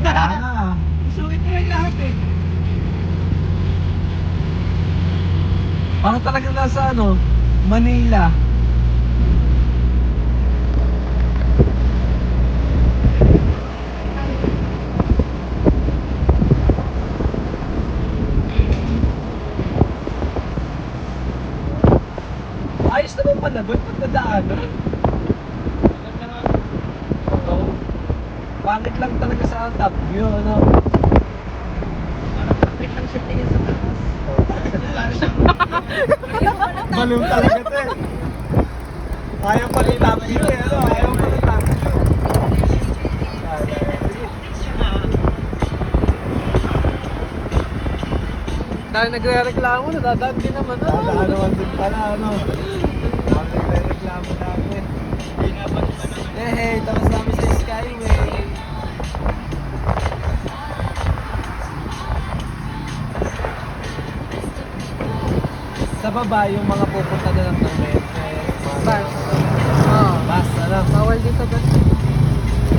Ah, Suwit mo yung lahat eh. parang talaga nasa ano, Manila. Ayos naman pala doon pag nadaanan. Oo. Pangit lang talaga sa top view, ano? Parang bakit lang siya tingin sa taas. Baliw talaga ito eh. Ayaw pa ng top view eh, ano? Ayaw pa ng top view. Dahil nagre-reklamo, nadadaan din naman. Dadaan naman din pala, ano? Dami nagre-reklamo dami. Hey, tapos namin sa Skyway. Sa baba, yung mga pupunta na lang ng metro. Bus. Oo. Bus na lang. Bawal dito bus.